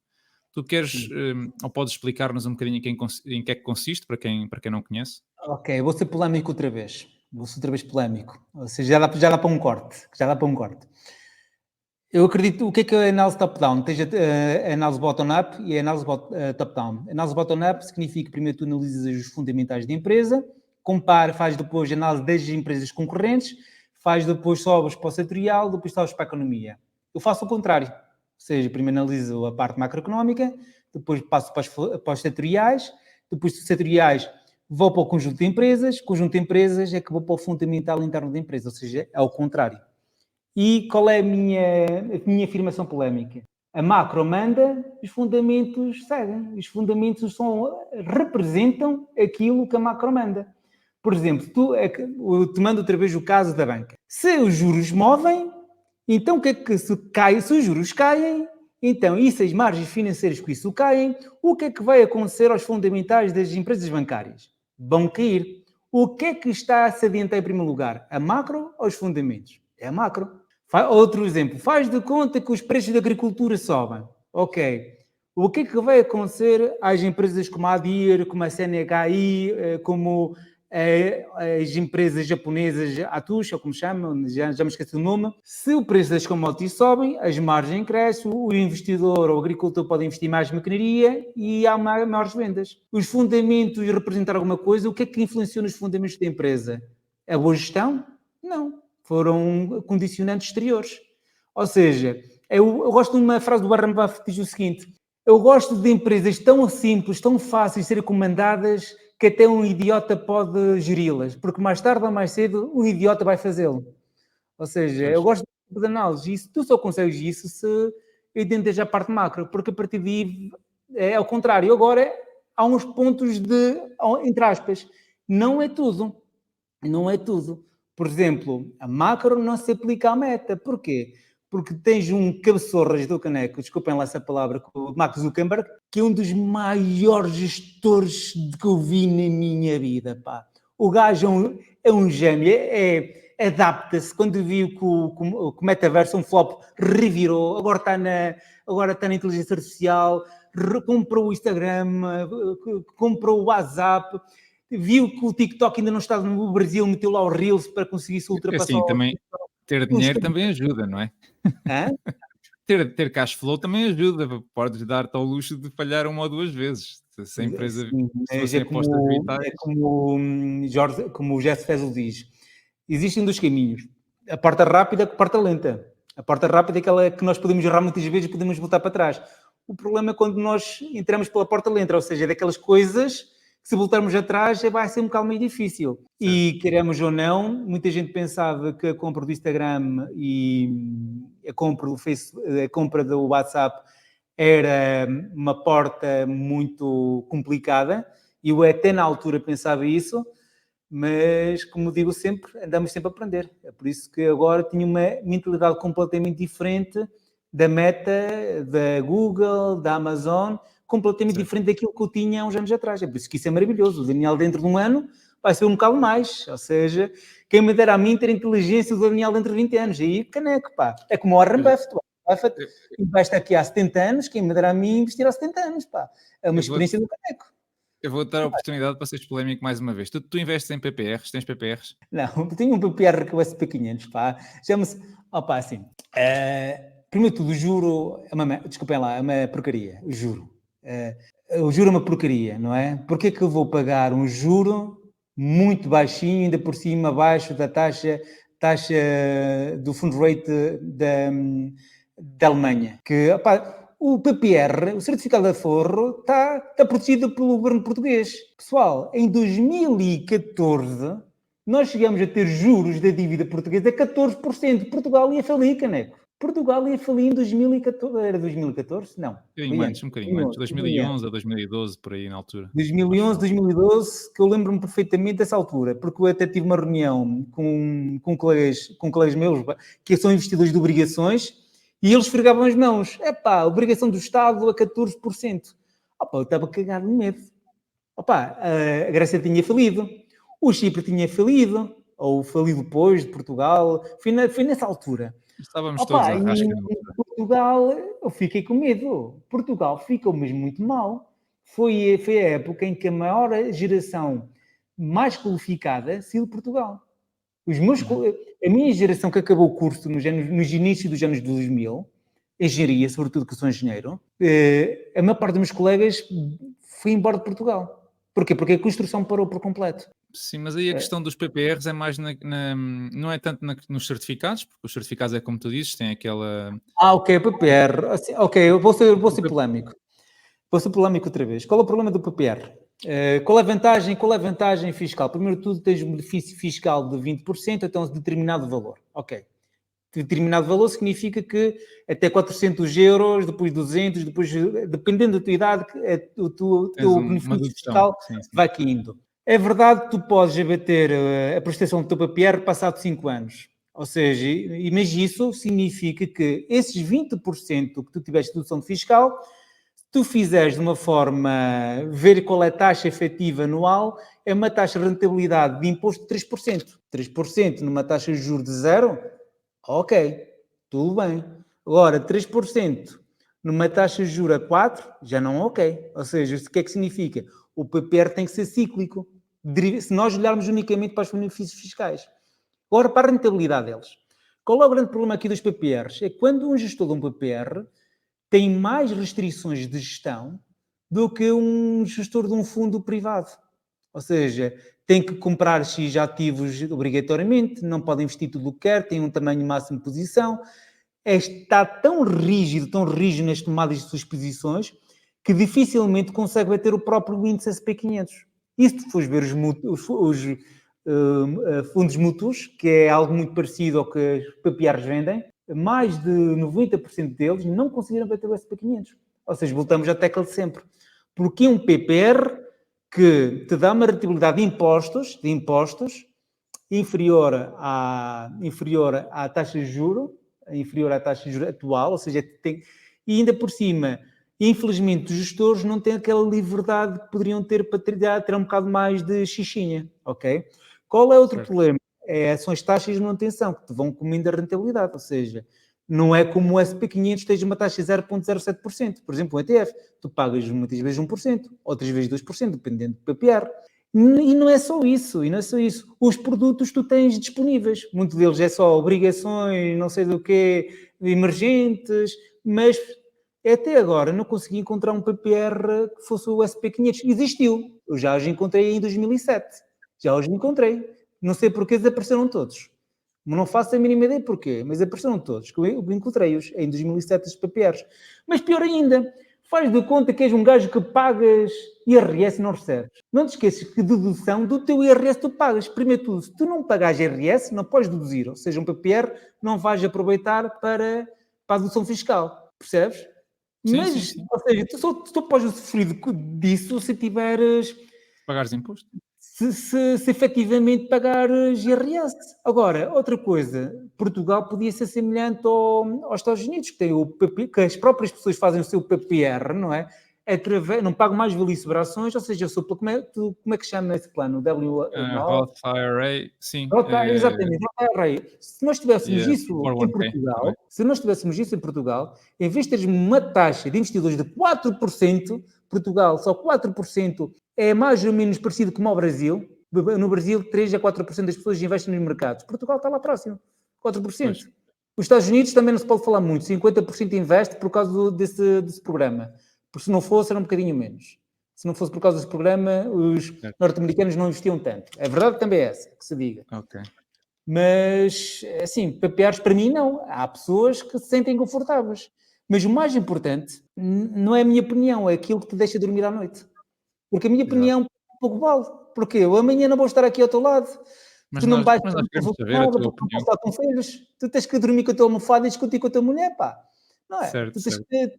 Tu queres Sim. ou podes explicar-nos um bocadinho em que é que consiste, para quem não conhece? Ok, vou ser polémico outra vez. Vou ser outra vez polémico. Ou seja, já dá para um corte. Já dá para um corte. Eu acredito, o que é a análise top-down? Tens a análise bottom-up e a análise top-down. A análise bottom-up significa que primeiro tu analisas os fundamentais da empresa, faz depois a análise das empresas concorrentes, faz depois sobes para o setorial, depois sobes para a economia. Eu faço o contrário. Ou seja, primeiro analiso a parte macroeconómica, depois passo para os setoriais, depois dos setoriais vou para o conjunto de empresas é que vou para o fundamental interno da empresa, ou seja, é o contrário. E qual é a minha afirmação polémica? A macro manda, os fundamentos seguem. Os fundamentos representam aquilo que a macro manda. Por exemplo, te mando outra vez o caso da banca. Se os juros movem, então o que é que se os juros caem, então, e se as margens financeiras com isso caem, o que é que vai acontecer aos fundamentais das empresas bancárias? Vão cair. O que é que está a se adiantar em primeiro lugar? A macro ou os fundamentos? É a macro. Outro exemplo, faz de conta que os preços da agricultura sobem. Ok. O que é que vai acontecer às empresas como a ADIR, como a CNHI, como as empresas japonesas, Atush, ou como chamam, já me esqueci o nome? Se o preço das commodities sobem, as margens crescem, o investidor ou o agricultor pode investir mais em maquinaria e há maiores vendas. Os fundamentos representar alguma coisa, o que é que influenciou nos fundamentos da empresa? A boa gestão? Não. Foram condicionantes exteriores. Ou seja, eu gosto de uma frase do Warren Buffett que diz o seguinte: eu gosto de empresas tão simples, tão fáceis de serem comandadas, que até um idiota pode geri-las, porque mais tarde ou mais cedo um idiota vai fazê-lo. Ou seja, eu Pois. gosto de análise. Isso, tu só consegues isso se entenderes a parte macro, porque a partir daí é ao contrário. Agora há uns pontos entre aspas, não é tudo. Não é tudo. Por exemplo, a macro não se aplica à meta. Porquê? Porque tens um cabeçorras do caneco, desculpem lá essa palavra, o Mark Zuckerberg, que é um dos maiores gestores que eu vi na minha vida, pá. O gajo é um gênio, adapta-se. Quando viu que o metaverso, um flop, revirou, agora está na inteligência artificial, comprou o Instagram, comprou o WhatsApp, viu que o TikTok ainda não está no Brasil, meteu lá o Reels para conseguir se ultrapassar Assim, o também ter dinheiro também ajuda, não é? Hã? Ter cash flow também ajuda, podes dar-te ao luxo de falhar uma ou duas vezes. Se a empresa Sim, se mas é fossem apostas como, vitais. é como, como o Jeff Bezos diz: existem dois caminhos, a porta rápida e a porta lenta. A porta rápida é aquela que nós podemos errar muitas vezes e podemos voltar para trás. O problema é quando nós entramos pela porta lenta, ou seja, é daquelas coisas que se voltarmos atrás vai ser um bocado meio difícil. Certo. E queremos ou não, muita gente pensava que a compra do Instagram e a compra do Facebook, a compra do WhatsApp era uma porta muito complicada, e eu até na altura pensava isso, mas como digo sempre, andamos sempre a aprender. É por isso que agora tinha uma mentalidade completamente diferente da Meta, da Google, da Amazon, completamente Certo. diferente daquilo que eu tinha há uns anos atrás. É por isso que isso é maravilhoso. O Daniel dentro de um ano vai ser um bocado mais, ou seja, quem me dera a mim ter a inteligência do Daniel dentro de 20 anos, aí caneco, pá. É como o Warren Olha, Buffett. Buffett eu investe aqui há 70 anos, quem me dera a mim investir há 70 anos, pá. É uma eu vou experiência do caneco. eu vou dar a oportunidade para seres polémico mais uma vez. Tu investes em PPRs? Tens PPRs? Não, tinha um PPR com SP500, pá. Chama-se, opá, assim, primeiro de tudo, o juro, desculpem lá, é uma porcaria, o juro. O juro é uma porcaria, não é? Porquê que eu vou pagar um juro muito baixinho, ainda por cima abaixo da taxa do fund rate da Alemanha? Que, opá, o PPR, o certificado de aforro, está protegido pelo governo português. Pessoal, em 2014, nós chegamos a ter juros da dívida portuguesa a 14%. Portugal ia falir, caneco. Portugal ia falir em 2014. Era 2014? Não. Um bocadinho antes. 2011 a 2012, por aí na altura. 2011, 2012, que eu lembro-me perfeitamente dessa altura, porque eu até tive uma reunião com colegas meus que são investidores de obrigações e eles esfregavam as mãos. Epá, obrigação do Estado a 14%. Opa, eu estava cagado de medo. Opa, a Grécia tinha falido, o Chipre tinha falido, ou falido depois de Portugal, foi nessa altura. Estávamos todos, acho que em Portugal, eu fiquei com medo. Portugal ficou mesmo muito mal. Foi a época em que a maior geração mais qualificada saiu de Portugal. A minha geração que acabou o curso nos inícios dos anos 2000, engenharia, sobretudo que sou engenheiro, a maior parte dos meus colegas foi embora de Portugal. Porquê? Porque a construção parou por completo. Sim, mas aí a questão dos PPRs é mais não é tanto nos certificados, porque os certificados é como tu dizes, tem aquela... Ok, PPR. Assim, ok, eu vou ser polémico. Vou ser polémico outra vez. Qual é o problema do PPR? Qual é a vantagem fiscal? Primeiro de tudo, tens um benefício fiscal de 20% até um determinado valor. Ok. Determinado valor significa que até 400 euros, depois 200, depois, dependendo da tua idade, o teu benefício fiscal sim. vai caindo. É verdade que tu podes abater a prestação do teu PPR passado 5 anos. Ou seja, mas isso significa que esses 20% que tu tiveste de dedução fiscal, se tu fizeres de uma forma, ver qual é a taxa efetiva anual, é uma taxa de rentabilidade de imposto de 3%. 3% numa taxa de juros de zero, ok, tudo bem. Agora, 3% numa taxa de juros a 4, já não é ok. Ou seja, o que é que significa? O PPR tem que ser cíclico, se nós olharmos unicamente para os benefícios fiscais. Agora, para a rentabilidade deles. Qual é o grande problema aqui dos PPRs? É que quando um gestor de um PPR tem mais restrições de gestão do que um gestor de um fundo privado. Ou seja, tem que comprar X ativos obrigatoriamente, não pode investir tudo o que quer, tem um tamanho máximo de posição, está tão rígido nas tomadas de suas posições, que dificilmente consegue bater o próprio índice SP500. E se tu fores ver os fundos mútuos, que é algo muito parecido ao que os PPRs vendem, mais de 90% deles não conseguiram bater o SP500. Ou seja, voltamos à tecla de sempre. Porque um PPR que te dá uma rentabilidade de impostos inferior à taxa de juros, atual, ou seja, e ainda por cima, infelizmente, os gestores não têm aquela liberdade que poderiam ter para ter um bocado mais de xixinha, ok? Qual é outro problema? São as taxas de manutenção, que te vão comendo a rentabilidade, ou seja, não é como o SP500 esteja uma taxa de 0,07%. Por exemplo, o ETF, tu pagas muitas vezes 1%, outras vezes 2%, dependendo do PPR. E não é só isso, Os produtos tu tens disponíveis. Muitos deles é só obrigações, não sei do quê, emergentes, mas até agora não consegui encontrar um PPR que fosse o SP500. Existiu. Eu já os encontrei em 2007. Já os encontrei. Não sei porque desapareceram todos. Não faço a mínima ideia porquê, mas apareceram todos. Eu encontrei-os em 2007, os PPRs. Mas pior ainda, faz de conta que és um gajo que pagas IRS e não recebes. Não te esqueças que dedução do teu IRS tu pagas. Primeiro tudo, se tu não pagares IRS, não podes deduzir. Ou seja, um PPR não vais aproveitar para a dedução fiscal. Percebes? Sim, Mas, sim. ou seja, tu podes sofrer disso se tiveres... Pagares imposto. Se efetivamente pagares IRS. Agora, outra coisa, Portugal podia ser semelhante aos Estados Unidos, que, tem que as próprias pessoas fazem o seu PPR, não é? Não pagam mais valia sobre ações, ou seja, como é que chama esse plano? O Roth IRA, sim. Exatamente, IRA. Se nós tivéssemos isso em 401k Portugal, em vez de teres uma taxa de investidores de 4%, Portugal, só 4% é mais ou menos parecido com o Brasil. No Brasil, 3 a 4% das pessoas investem nos mercados. Portugal está lá próximo, 4%. Pois. Os Estados Unidos também não se pode falar muito, 50% investe por causa desse programa. Porque se não fosse, era um bocadinho menos. Se não fosse por causa desse programa, os norte-americanos não investiam tanto. A verdade também é essa, que se diga. Ok. Mas, assim, PPRs para mim não. Há pessoas que se sentem confortáveis. Mas o mais importante não é a minha opinião, é aquilo que te deixa dormir à noite. Porque a minha Exato. opinião pouco vale. Porque eu amanhã não vou estar aqui ao teu lado. Mas Tu não me nós, vais mas nós queremos fazer saber a nada tua porque não opinião. posso dar conselhos. Tu tens que dormir com a tua almofada e discutir com a tua mulher, pá. Não é? Certo, Tu tens certo. que...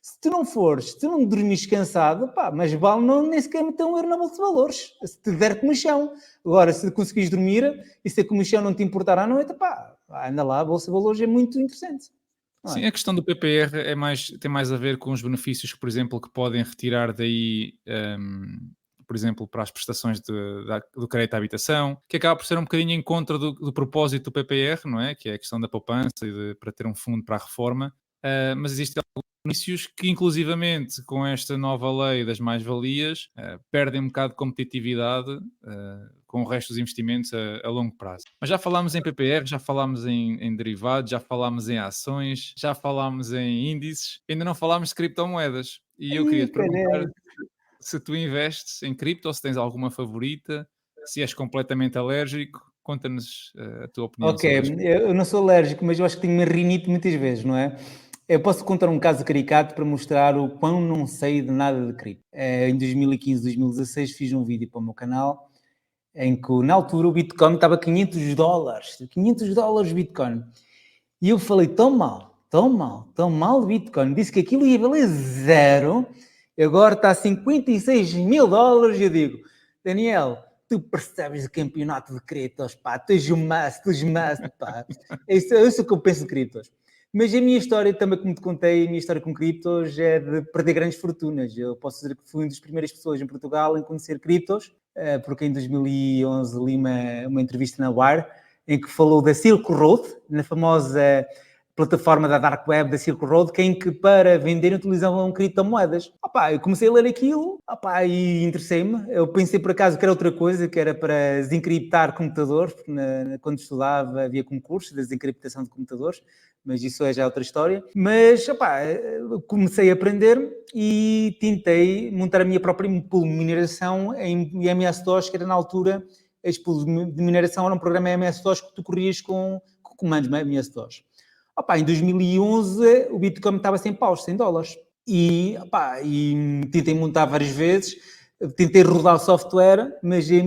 Se tu não fores, se tu não dormires cansado, pá, mas vale não, nem sequer meter um euro na bolsa de valores. Se te der comichão. Agora, se conseguires dormir e se a comichão não te importar à noite, pá, anda lá, a bolsa de valores é muito interessante. Não Sim, é? a questão do PPR tem mais a ver com os benefícios, por exemplo, que podem retirar daí, por exemplo, para as prestações do crédito à habitação, que acaba por ser um bocadinho em contra do propósito do PPR, não é? Que é a questão da poupança e para ter um fundo para a reforma. Mas existem alguns benefícios que, inclusivamente, com esta nova lei das mais-valias, perdem um bocado de competitividade com o resto dos investimentos a longo prazo. Mas já falámos em PPR, já falámos em derivados, já falámos em ações, já falámos em índices, ainda não falámos de criptomoedas. E eu queria Ai, te perguntar caralho. se tu investes em cripto ou se tens alguma favorita, se és completamente alérgico, conta-nos a tua opinião Ok, sobre este. eu não sou alérgico, mas eu acho que tenho uma rinite muitas vezes, não é? Eu posso contar um caso caricato para mostrar o quão não sei de nada de cripto. Em 2015, 2016 fiz um vídeo para o meu canal em que na altura o Bitcoin estava a $500 Bitcoin. E eu falei tão mal de Bitcoin. Disse que aquilo ia valer zero, agora está a $56 mil. E eu digo, Daniel, tu percebes de campeonato de criptos, pá, tu és um must, pá. É isso que eu penso de criptos. Mas a minha história, também como te contei, a minha história com criptos é de perder grandes fortunas. Eu posso dizer que fui uma das primeiras pessoas em Portugal em conhecer criptos, porque em 2011 li uma entrevista na Wire, em que falou da Silk Road, na famosa plataforma da Dark Web da Silk Road, que em que para vender utilizavam criptomoedas. Eu comecei a ler aquilo e interessei-me. Eu pensei por acaso que era outra coisa, que era para desencriptar computadores, porque quando estudava havia concursos de desencriptação de computadores, mas isso é já outra história. Mas comecei a aprender e tentei montar a minha própria pool de mineração em MS-DOS, que era na altura as pools de mineração era um programa MS-DOS que tu corrias com comandos MS-DOS. Em 2011 o Bitcoin estava $100, $100. E tentei montar várias vezes, tentei rodar o software, mas a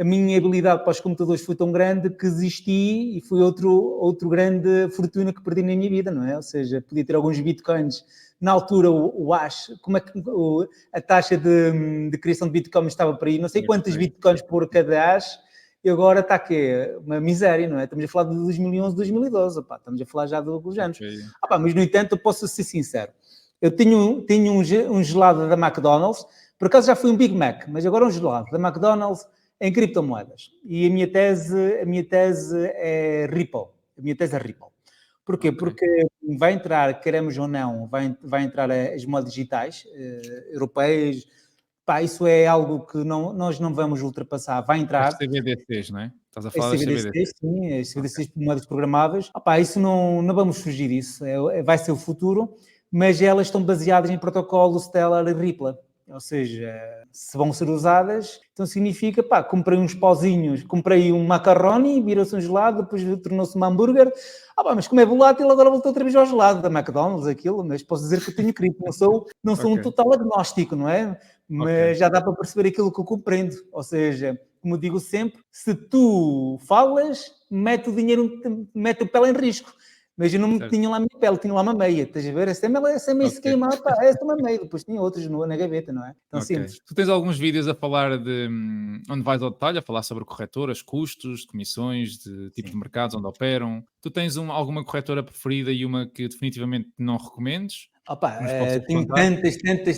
minha habilidade para os computadores foi tão grande que desisti e foi outro grande fortuna que perdi na minha vida, não é? Ou seja, podia ter alguns Bitcoins. Na altura, o hash, como é que a taxa de criação de Bitcoin estava para aí, não sei quantos Bitcoins por cada hash, e agora está aqui uma miséria, não é? Estamos a falar de 2011, 2012, estamos a falar já de alguns anos. Mas, no entanto, eu posso ser sincero. Eu tenho um gelado da McDonald's, por acaso já foi um Big Mac, mas agora um gelado da McDonald's em criptomoedas. E a minha tese é Ripple. A minha tese é Ripple. Porquê? Okay. Porque vai entrar, queremos ou não, vai entrar as moedas digitais europeias. Isso é algo que nós não vamos ultrapassar. Vai entrar. As CBDCs, não é? Estás a As falar das CBDCs? Sim, as CBDCs de moedas programáveis. Isso não vamos fugir disso. Vai ser o futuro, mas elas estão baseadas em protocolo Stellar e Ripple. Ou seja, se vão ser usadas, então significa, comprei uns pauzinhos, comprei um macarrone, virou-se um gelado, depois tornou-se um hambúrguer. Mas como é volátil, agora voltou outra vez ao gelado da McDonald's, aquilo, mas posso dizer que eu tenho cripto, não sou um total agnóstico, não é? Mas já dá para perceber aquilo que eu compreendo. Ou seja, como digo sempre, se tu falas, mete o dinheiro, mete o pele em risco. Mas eu não tinha lá a minha pele, tinha lá uma meia, estás a ver? Essa meia se queima, essa é uma meia, depois tinha outras na gaveta, não é? Então simples. Tu tens alguns vídeos a falar de onde vais ao detalhe, a falar sobre corretoras, custos, comissões, de tipo de mercados onde operam. Tu tens alguma corretora preferida e uma que definitivamente não recomendes? Tenho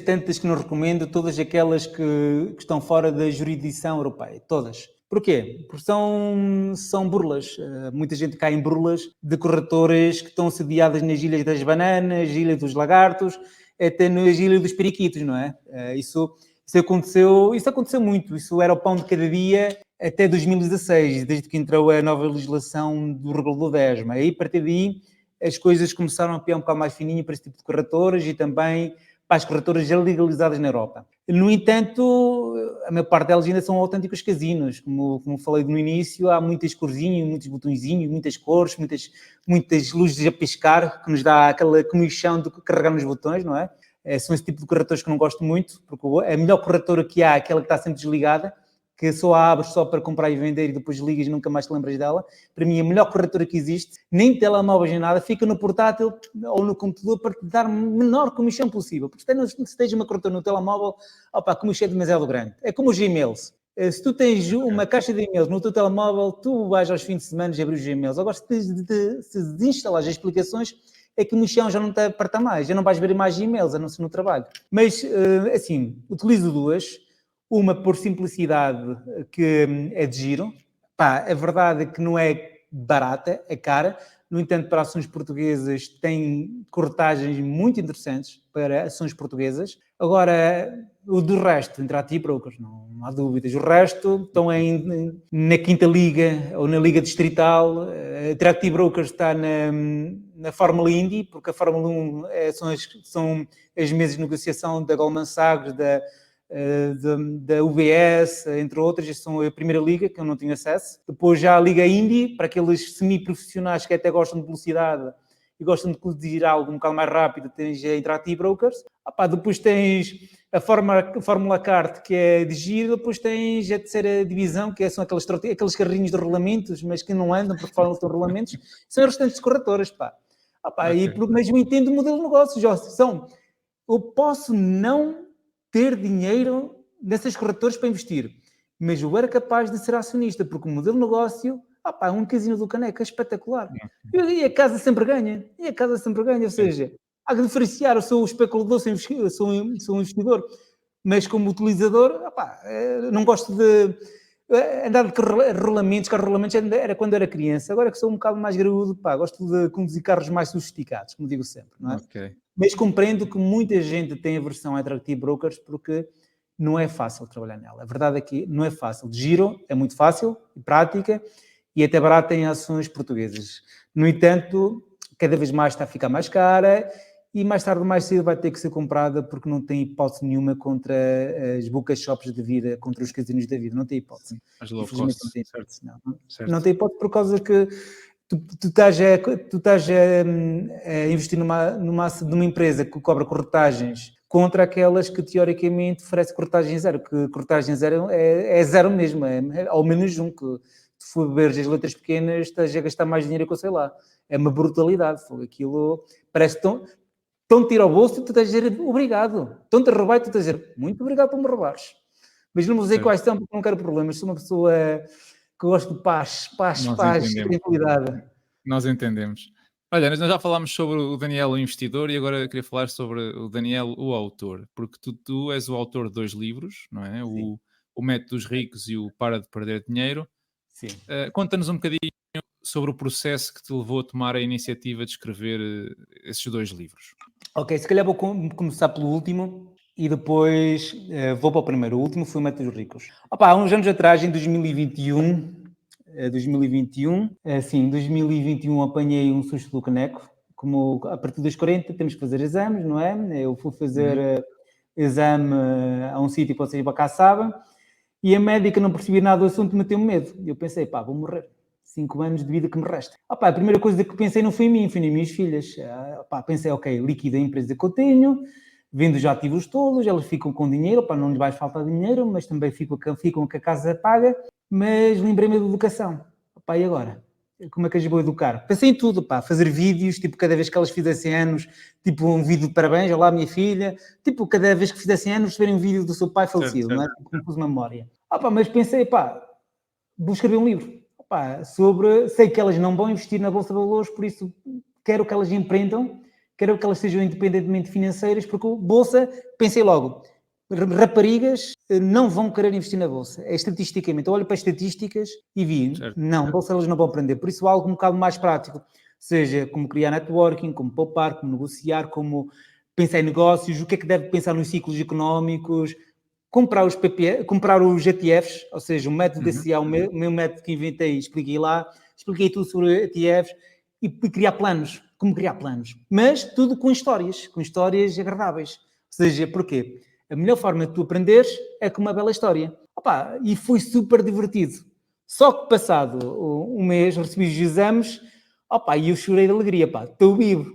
tantas que não recomendo, todas aquelas que estão fora da jurisdição europeia, todas. Porquê? Porque são burlas. Muita gente cai em burlas de corretoras que estão sediadas nas Ilhas das Bananas, Ilha dos Lagartos, até nas Ilhas dos Periquitos, não é? Isso aconteceu muito. Isso era o pão de cada dia até 2016, desde que entrou a nova legislação do regulador da ESMA. Aí, a partir daí, as coisas começaram a piar um bocado mais fininho para esse tipo de corretoras e também para as corretoras já legalizadas na Europa. No entanto, a maior parte delas ainda são autênticos casinos. Como falei no início, há muitas corzinhas, muitos botõezinhos, muitas cores, muitas luzes a piscar, que nos dá aquela comichão de carregar nos botões, não é? São esse tipo de corretores que eu não gosto muito, porque a melhor corretora que há é aquela que está sempre desligada, que só a abres só para comprar e vender e depois ligas e nunca mais te lembras dela. Para mim, a melhor corretora que existe, nem telemóveis nem nada, fica no portátil ou no computador para te dar a menor comissão possível. Porque se tens uma corretora no telemóvel, a comissão é demasiado grande. É como os e-mails. Se tu tens uma caixa de e-mails no teu telemóvel, tu vais aos fins de semana e abrir os e-mails. Agora, se desinstalar as explicações, a comissão já não te aperta mais. Já não vais ver mais e-mails, a não ser no trabalho. Mas, assim, utilizo duas. Uma por simplicidade, que é de giro. A verdade é que não é barata, é cara. No entanto, para ações portuguesas tem corretagens muito interessantes para ações portuguesas. Agora, o do resto, Interactive Brokers, não há dúvidas. O resto estão na quinta liga ou na liga distrital. A Interactive Brokers está na Fórmula Indy, porque a Fórmula 1 são as mesas de negociação da Goldman Sachs, da UBS, entre outras. Estas são a primeira liga, que eu não tinha acesso. Depois já a Liga Indy, para aqueles semi-profissionais que até gostam de velocidade e gostam de conduzir algo um bocado mais rápido, tens a Interactive Brokers. Depois tens a Fórmula Kart, que é de giro. Depois tens a terceira divisão, que são aqueles carrinhos de rolamentos, mas que não andam porque falam de rolamentos. São as restantes corretoras, Okay. Mas eu entendo o modelo de negócio, já eu posso não ter dinheiro nessas corretoras para investir, mas eu era capaz de ser acionista, porque o modelo de negócio, é um casino do Caneco, é espetacular. E a casa sempre ganha, ou seja, há que diferenciar. Eu sou um especulador, sou um investidor, mas como utilizador, não gosto de andar de rolamentos. Rolamentos era quando era criança, agora que sou um bocado mais graúdo, gosto de conduzir carros mais sofisticados, como digo sempre, não é? Okay. Mas compreendo que muita gente tem aversão a Interactive Brokers porque não é fácil trabalhar nela. A verdade é que não é fácil. De giro é muito fácil e prática e até barato em ações portuguesas. No entanto, cada vez mais está a ficar mais cara e mais tarde ou mais cedo vai ter que ser comprada, porque não tem hipótese nenhuma contra as book shops da vida, contra os casinos da vida. Não tem hipótese. As low cost. Não tem hipótese. Não tem hipótese por causa que tu estás a investir numa empresa que cobra corretagens contra aquelas que teoricamente oferece corretagem zero, que corretagem zero é zero mesmo, é ao menos um, que se for ver as letras pequenas estás a gastar mais dinheiro que eu sei lá. É uma brutalidade. Aquilo parece tão tiro ao bolso e tu estás a dizer obrigado. Estão-te a roubar e tu estás a dizer muito obrigado por me roubares. Mas não vou dizer quais são, porque não quero problemas. Sou uma pessoa que gosto de paz, tranquilidade. Nós entendemos. Olha, nós já falámos sobre o Daniel, o investidor, e agora queria falar sobre o Daniel, o autor, porque tu és o autor de 2 livros, não é? O Método dos Ricos e o Para de Perder Dinheiro. Sim. Conta-nos um bocadinho sobre o processo que te levou a tomar a iniciativa de escrever esses 2 livros. Ok, se calhar vou começar pelo último e depois vou para o primeiro. O último foi o Método dos Ricos. Há uns anos atrás, em 2021, em 2021 apanhei um susto do caneco. Como a partir dos 40 temos que fazer exames, não é? Eu fui fazer exame a um sítio que vocês cá sabem, e a médica não percebia nada do assunto, meteu-me medo. E eu pensei, vou morrer. 5 anos de vida que me resta. A primeira coisa que pensei não foi em mim, foi nas minhas filhas. Pensei, ok, liquido a empresa que eu tenho, vendo os ativos todos, elas ficam com dinheiro, não lhes vai faltar dinheiro, mas também ficam com a casa paga. Mas lembrei-me da educação. E agora? Como é que as vou educar? Pensei em tudo, fazer vídeos, tipo, cada vez que elas fizessem anos, tipo, um vídeo de parabéns, olá, minha filha, tipo, cada vez que fizessem anos, receberem um vídeo do seu pai falecido, certo. Não é? Como pus uma memória. Mas pensei, vou escrever um livro, sei que elas não vão investir na Bolsa de Valores, por isso quero que elas empreendam, quero que elas sejam independentemente financeiras, porque a Bolsa, pensei logo, raparigas não vão querer investir na Bolsa. É estatisticamente. Eu olho para as estatísticas e vi, certo. Não, Bolsa elas não vão aprender. Por isso algo um bocado mais prático. Seja como criar networking, como poupar, como negociar, como pensar em negócios, o que é que deve pensar nos ciclos económicos, comprar os ETFs, ou seja, o método DCA, o meu método que inventei, expliquei tudo sobre ETFs e criar planos. Como criar planos. Mas tudo com histórias agradáveis. seja, porquê? A melhor forma de tu aprenderes é com uma bela história. Opa, e foi super divertido. Só que passado um mês, recebi os exames, opa, e eu chorei de alegria, pá, estou vivo,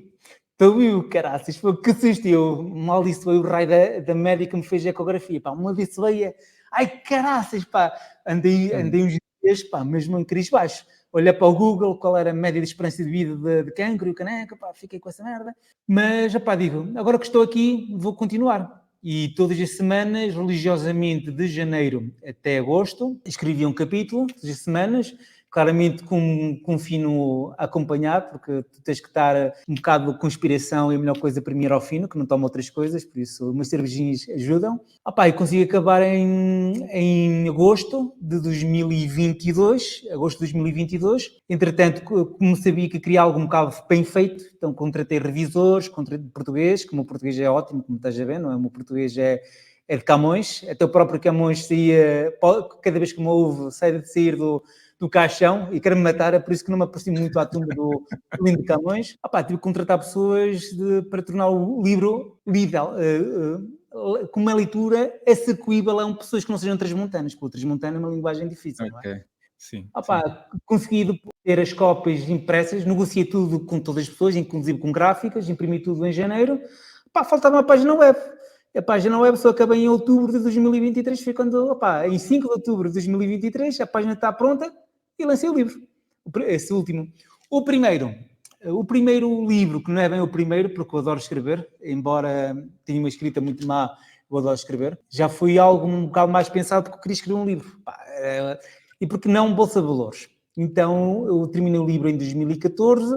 caraças, foi que susto, eu maldiçoei o raio da médica que me fez a ecografia, pá, uma abençoei, ai caraças, pá, andei uns dias, pá, mesmo em crise baixo. Olhei para o Google, qual era a média de esperança de vida de cancro e o caneca, pá, fiquei com essa merda. Mas, pá, digo, agora que estou aqui, vou continuar. E todas as semanas, religiosamente, de janeiro até agosto, escrevia um capítulo, todas as semanas, claramente com um fino a acompanhar, porque tu tens que estar um bocado de conspiração e a melhor coisa para mim era ao fino, que não tomo outras coisas, por isso umas cervejinhas ajudam. E consegui acabar em agosto de 2022, Entretanto, como sabia que queria algo um bocado bem feito, então contratei revisores, contratei português, que o meu português é ótimo, como estás a ver, não é? O meu português é de Camões, até o próprio Camões saía, cada vez que me ouve, sai de sair do caixão e quer-me matar, é por isso que não me aproximo muito à tumba do lindo de Camões. Tive que contratar pessoas para tornar o livro lível, com uma leitura execuível a pessoas que não sejam transmontanas, porque o transmontano é uma linguagem difícil, não é? Sim. Consegui ter as cópias impressas, negociei tudo com todas as pessoas, inclusive com gráficas, imprimi tudo em janeiro. Faltava uma página web. A página web só acaba em outubro de 2023, foi quando, em 5 de outubro de 2023, a página está pronta e lancei o livro. Esse último. O primeiro livro, que não é bem o primeiro, porque eu adoro escrever, embora tenha uma escrita muito má, eu adoro escrever, já foi algo um bocado mais pensado porque eu queria escrever um livro. E porque não Bolsa de Valores. Então, eu terminei o livro em 2014,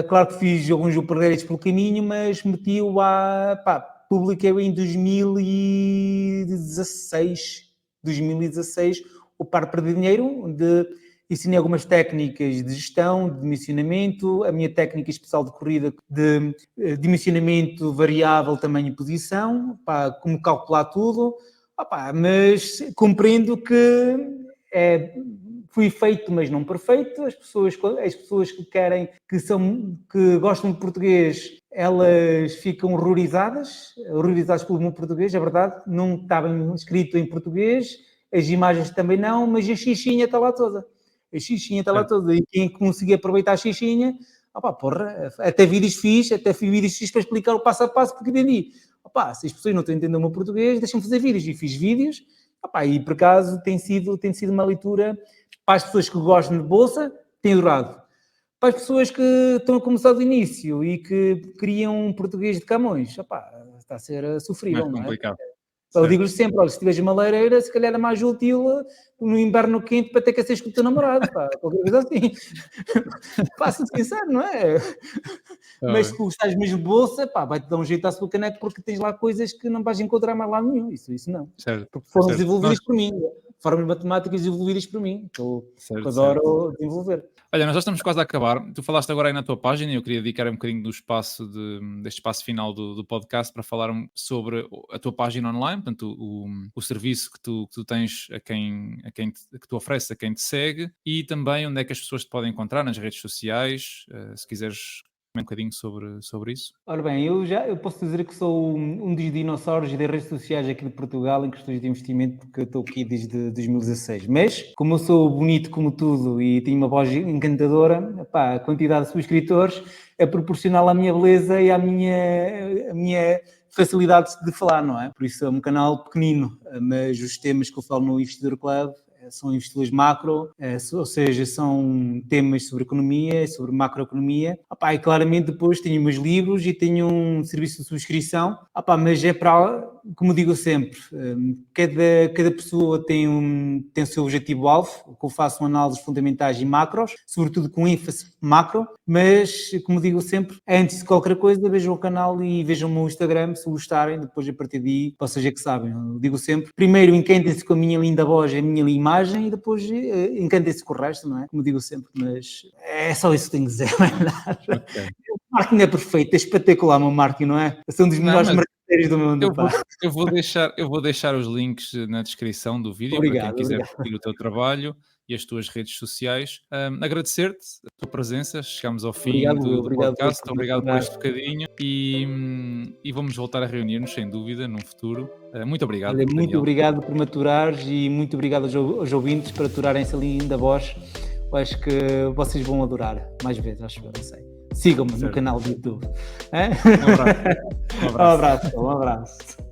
claro que fiz alguns upgrades pelo caminho, mas meti-o publiquei em 2016, o Par Perder Dinheiro, onde ensinei algumas técnicas de gestão, de dimensionamento, a minha técnica especial de corrida de dimensionamento variável, tamanho e posição, como calcular tudo, mas compreendo que fui feito, mas não perfeito. As pessoas que que gostam de português, elas ficam horrorizadas pelo meu português, é verdade, não está bem escrito em português, as imagens também não, mas a xixinha está lá toda. E quem conseguir aproveitar a xixinha, até vídeos fiz para explicar o passo a passo, porque entendi. Se as pessoas não estão a entender o meu português, deixam-me fazer vídeos. E fiz vídeos, e por acaso tem sido uma leitura para as pessoas que gostam de bolsa, tem adorado. Para as pessoas que estão a começar do início e que queriam um português de Camões, está a ser sofrível, Mais não é? complicado. Eu digo-lhes sempre, olha, se tiveres uma lareira, se calhar é mais útil no inverno quente para ter que ser com o teu namorado, qualquer coisa assim. Faço sincero, não é? Mas se gostares mesmo de bolsa, vai-te dar um jeito à sua caneca porque tens lá coisas que não vais encontrar mais lá nenhum. Isso não. Certo. Porque foram desenvolvidas por mim. Formas matemáticas desenvolvidas por mim. Que eu adoro desenvolver. Olha, nós já estamos quase a acabar. Tu falaste agora aí na tua página e eu queria dedicar um bocadinho deste espaço final do podcast para falar sobre a tua página online, portanto, o serviço que tu tens que tu ofereces a quem te segue e também onde é que as pessoas te podem encontrar nas redes sociais, se quiseres um bocadinho sobre isso. Ora bem, eu posso dizer que sou um dos dinossauros das redes sociais aqui de Portugal em questões de investimento, porque eu estou aqui desde 2016. Mas, como eu sou bonito como tudo e tenho uma voz encantadora, a quantidade de subscritores é proporcional à minha beleza e à minha facilidade de falar, não é? Por isso é um canal pequenino, mas os temas que eu falo no Investidor Club são investidores macro, ou seja, são temas sobre economia, sobre macroeconomia. E claramente depois tenho meus livros e tenho um serviço de subscrição, mas é para, como digo sempre, cada pessoa tem o seu objetivo-alvo, que eu faço uma análise fundamentais e macros, sobretudo com ênfase macro, mas, como digo sempre, antes de qualquer coisa, vejam o canal e vejam o meu Instagram, se gostarem, depois a partir daí, vocês é que sabem. Eu digo sempre, primeiro encantem-se com a minha linda voz, a minha imagem, e depois encantem-se com o resto, não é? Como digo sempre, mas é só isso que tenho a dizer, não é nada. Okay. O marketing é perfeito, é espetacular, o meu marketing, não é? São dos melhores marqueteiros do mundo. Eu vou deixar os links na descrição do vídeo para quem quiser seguir o teu trabalho. e as tuas redes sociais. Agradecer-te a tua presença, chegamos ao fim Obrigado, do obrigado podcast, por obrigado por me este bocadinho e vamos voltar a reunir-nos, sem dúvida, num futuro. Muito obrigado, Olha, muito Daniel. obrigado por me aturares e muito obrigado aos ouvintes por aturarem-se ali da voz. Eu acho que vocês vão adorar mais vezes, acho que eu não sei. Sigam-me no canal do YouTube. Um abraço. Um abraço.